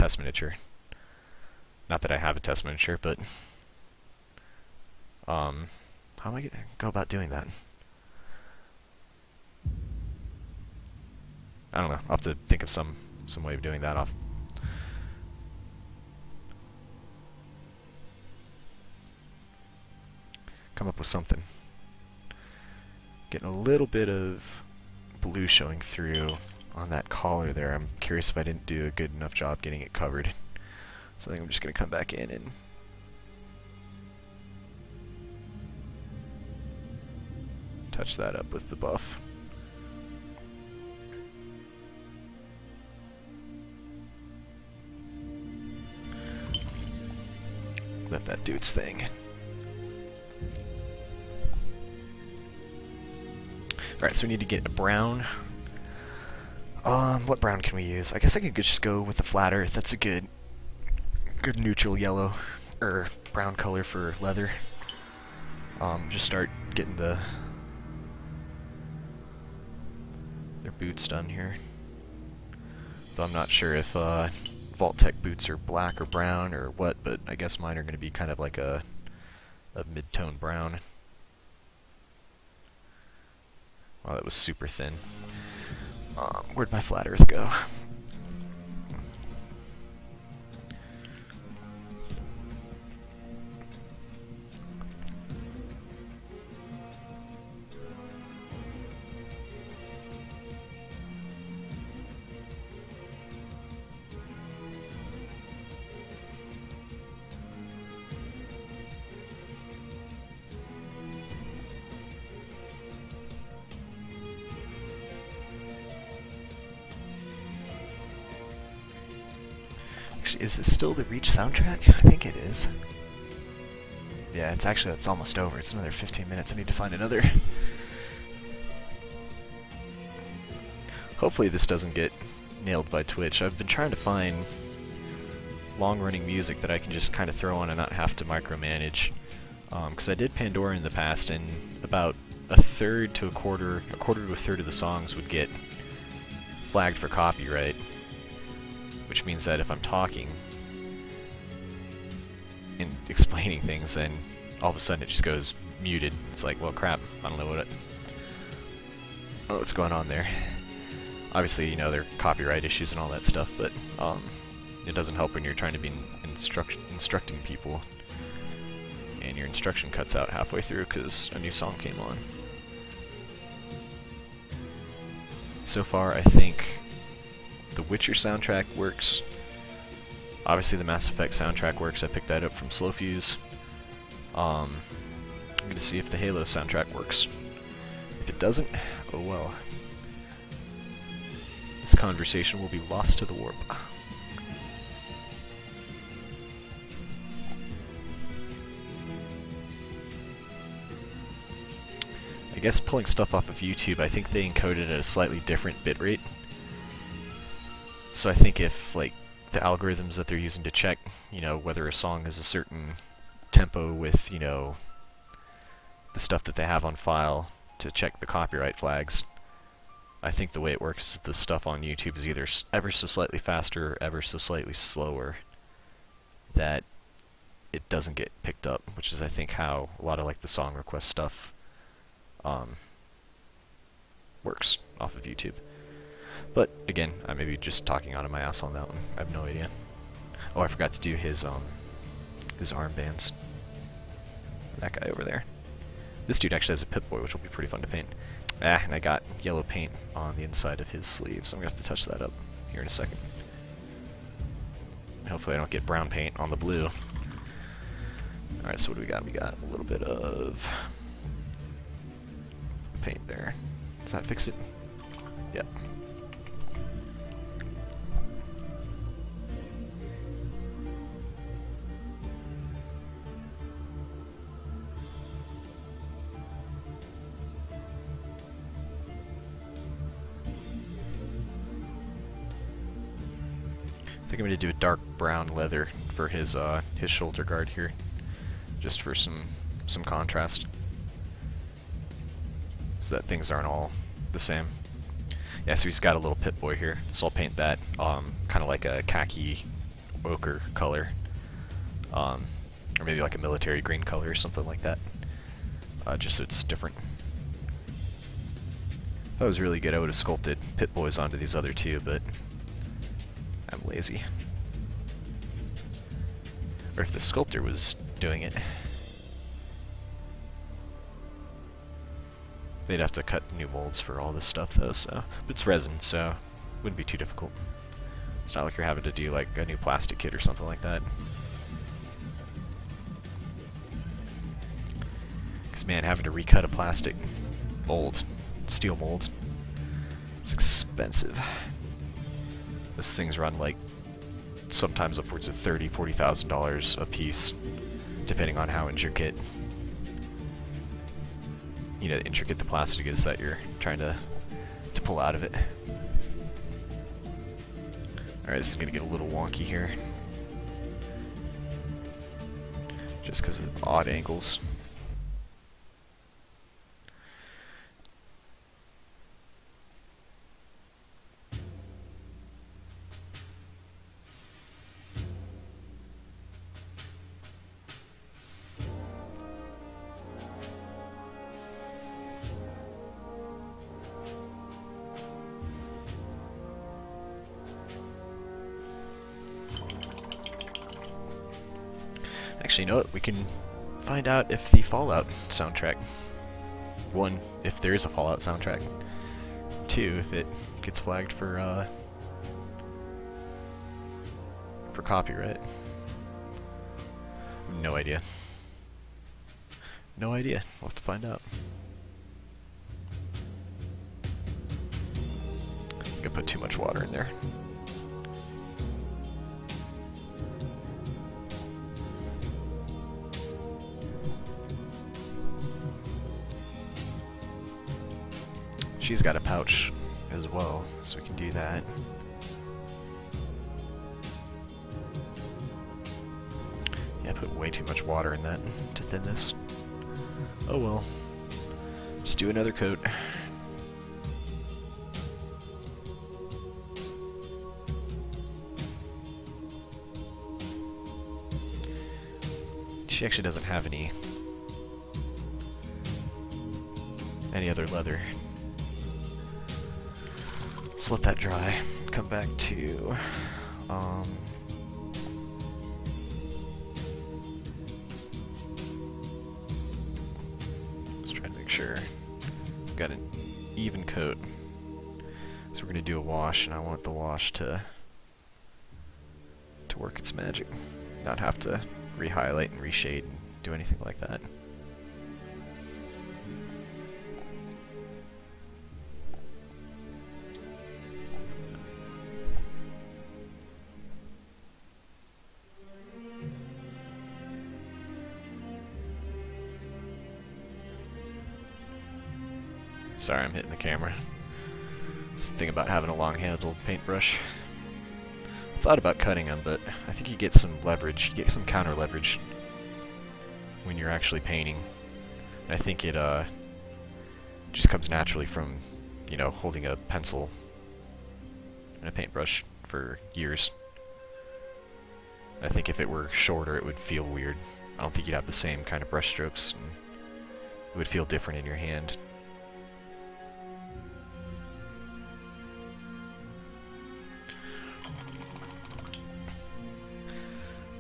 test miniature. Not that I have a test miniature, but how am I gonna go about doing that? I don't know. I'll have to think of some way of doing that. Come up with something. Getting a little bit of blue showing through on that collar there. I'm curious if I didn't do a good enough job getting it covered. So I think I'm just going to come back in and touch that up with the buff. Let that do its thing. Alright, so we need to get a brown. What brown can we use? I guess I could just go with the flat earth. That's a good neutral yellow, or brown color for leather. Just start getting their boots done here. Though I'm not sure if Vault-Tec boots are black or brown or what, but I guess mine are going to be kind of like a mid-tone brown. Wow, that was super thin. Where'd my flat earth go? Is it still the Reach soundtrack? I think it is. Yeah, it's almost over. It's another 15 minutes. I need to find another. Hopefully this doesn't get nailed by Twitch. I've been trying to find long-running music that I can just kind of throw on and not have to micromanage. Because I did Pandora in the past, and about a third to a quarter to a third of the songs would get flagged for copyright. Which means that if I'm talking and explaining things, then all of a sudden it just goes muted. It's like, well, crap, I don't know what's going on there. Obviously, you know, there are copyright issues and all that stuff, but it doesn't help when you're trying to be instructing people and your instruction cuts out halfway through because a new song came on. So far, I think the Witcher soundtrack works. Obviously the Mass Effect soundtrack works. I picked that up from Slowfuse. I'm gonna see if the Halo soundtrack works. If it doesn't, oh well. This conversation will be lost to the warp. I guess pulling stuff off of YouTube, I think they encode it at a slightly different bitrate. So I think if, like, the algorithms that they're using to check, you know, whether a song is a certain tempo with, you know, the stuff that they have on file to check the copyright flags, I think the way it works is the stuff on YouTube is either ever so slightly faster or ever so slightly slower, that it doesn't get picked up, which is, I think, how a lot of, like, the song request stuff works off of YouTube. But again, I may be just talking out of my ass on that one. I have no idea. Oh, I forgot to do his armbands. That guy over there. This dude actually has a Pip-Boy, which will be pretty fun to paint. And I got yellow paint on the inside of his sleeve, so I'm gonna have to touch that up here in a second. Hopefully I don't get brown paint on the blue. Alright, so what do we got? We got a little bit of paint there. Does that fix it? Yep. I think I'm going to do a dark brown leather for his shoulder guard here, just for some contrast, so that things aren't all the same. Yeah, so he's got a little Pip-Boy here, so I'll paint that kind of like a khaki ochre color, or maybe like a military green color or something like that, just so it's different. If I was really good, I would have sculpted Pip-Boys onto these other two, but I'm lazy. Or if the sculptor was doing it, they'd have to cut new molds for all this stuff though, so. But it's resin, so it wouldn't be too difficult. It's not like you're having to do like a new plastic kit or something like that. Because man, having to recut a plastic mold, steel mold, it's expensive. Those things run like sometimes upwards of $30,000–$40,000 a piece, depending on how intricate, you know, intricate the plastic is that you're trying to pull out of it. Alright, this is gonna get a little wonky here, just because of the odd angles. Actually, you know what? We can find out if the Fallout soundtrack, one, if there is a Fallout soundtrack, two, if it gets flagged for copyright. No idea. No idea. We'll have to find out. I'm gonna put too much water in there. She's got a pouch as well, so we can do that. Yeah, I put way too much water in that to thin this. Oh well. Just do another coat. She actually doesn't have any other leather. Let's let that dry. Come back to let's try to make sure we've got an even coat. So we're gonna do a wash, and I want the wash to work its magic, not have to re-highlight and reshade and do anything like that. Sorry, I'm hitting the camera. It's the thing about having a long-handled paintbrush. I thought about cutting them, but I think you get some leverage, you get some counter leverage when you're actually painting. And I think it just comes naturally from, you know, holding a pencil and a paintbrush for years. I think if it were shorter, it would feel weird. I don't think you'd have the same kind of brush strokes, and it would feel different in your hand.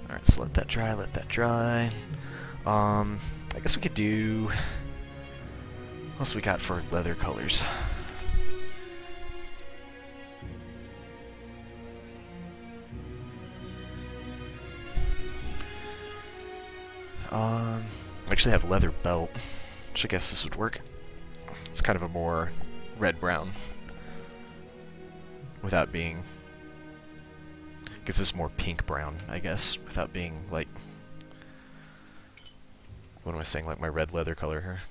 Alright, so let that dry, let that dry. I guess we could do... What else we got for leather colors? I actually have a leather belt, which I guess this would work. It's kind of a more red-brown, without being... Gives this more pink-brown, I guess, without being, like... What am I saying, like my red leather color here?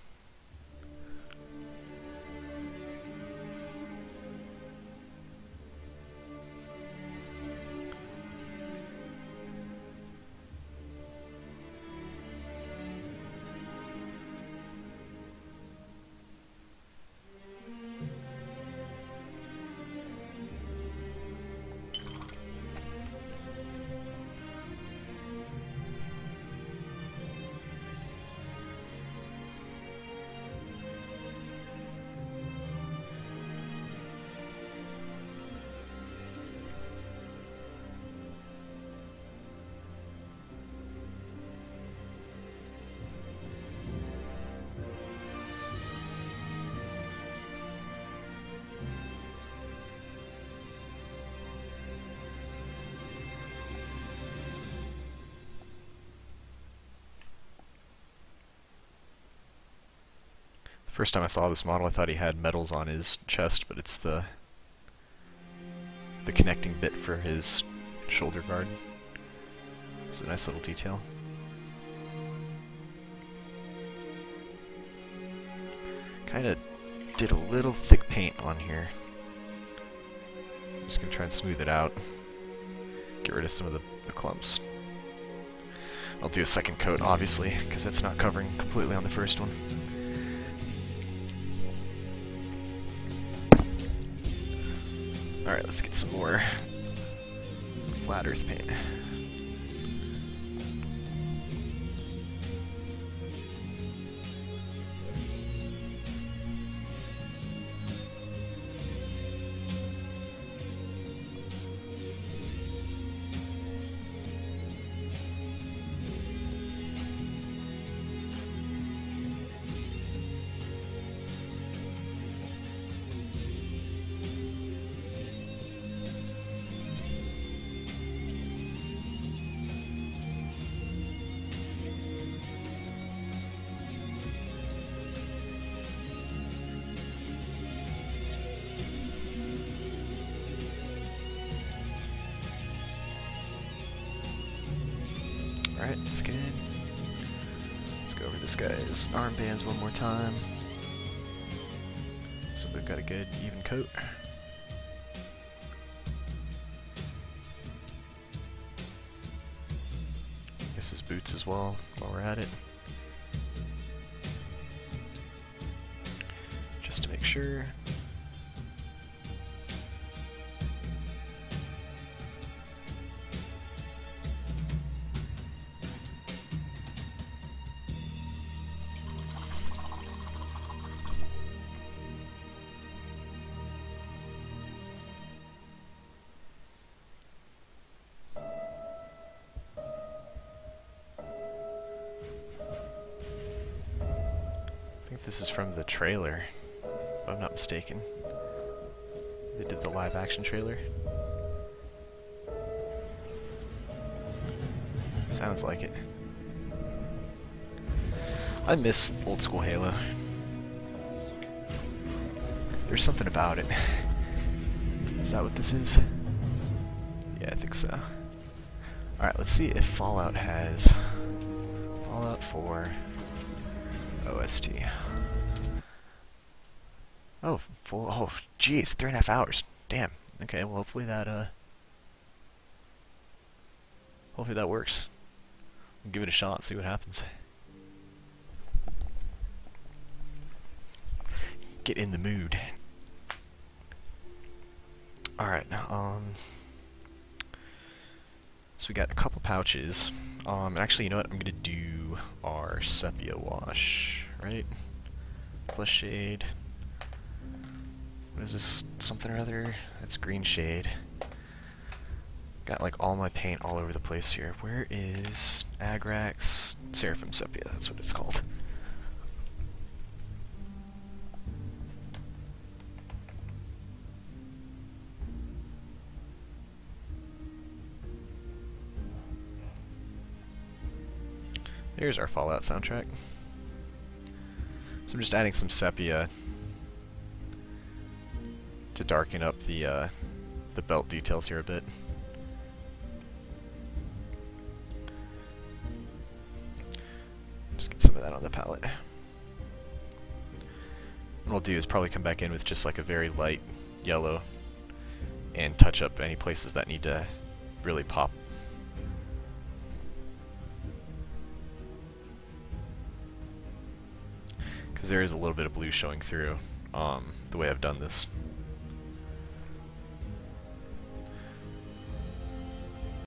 First time I saw this model, I thought he had medals on his chest, but it's the connecting bit for his shoulder guard. It's a nice little detail. Kinda did a little thick paint on here. I'm just gonna try and smooth it out. Get rid of some of the clumps. I'll do a second coat, obviously, because that's not covering completely on the first one. Alright, let's get some more flat earth paint. Alright, that's good. Let's go over this guy's armbands one more time. So we've got a good even coat. Guess his boots as well, while we're at it. Just to make sure. I think this is from the trailer, if I'm not mistaken. They did the live action trailer. Sounds like it. I miss old school Halo. There's something about it. Is that what this is? Yeah, I think so. Alright, let's see if Fallout has Fallout 4 OST. Oh, full. Oh, geez, 3.5 hours. Damn. Okay, well, hopefully that works. We'll give it a shot, see what happens. Get in the mood. Alright, so we got a couple pouches. And actually, you know what? I'm gonna do our sepia wash, right? Plus shade. What is this? Something or other? That's green shade. Got like all my paint all over the place here. Where is Agrax Seraphim Sepia? That's what it's called. There's our Fallout soundtrack. So I'm just adding some sepia to darken up the belt details here a bit. Just get some of that on the palette. What I'll do is probably come back in with just like a very light yellow and touch up any places that need to really pop. Because there is a little bit of blue showing through the way I've done this.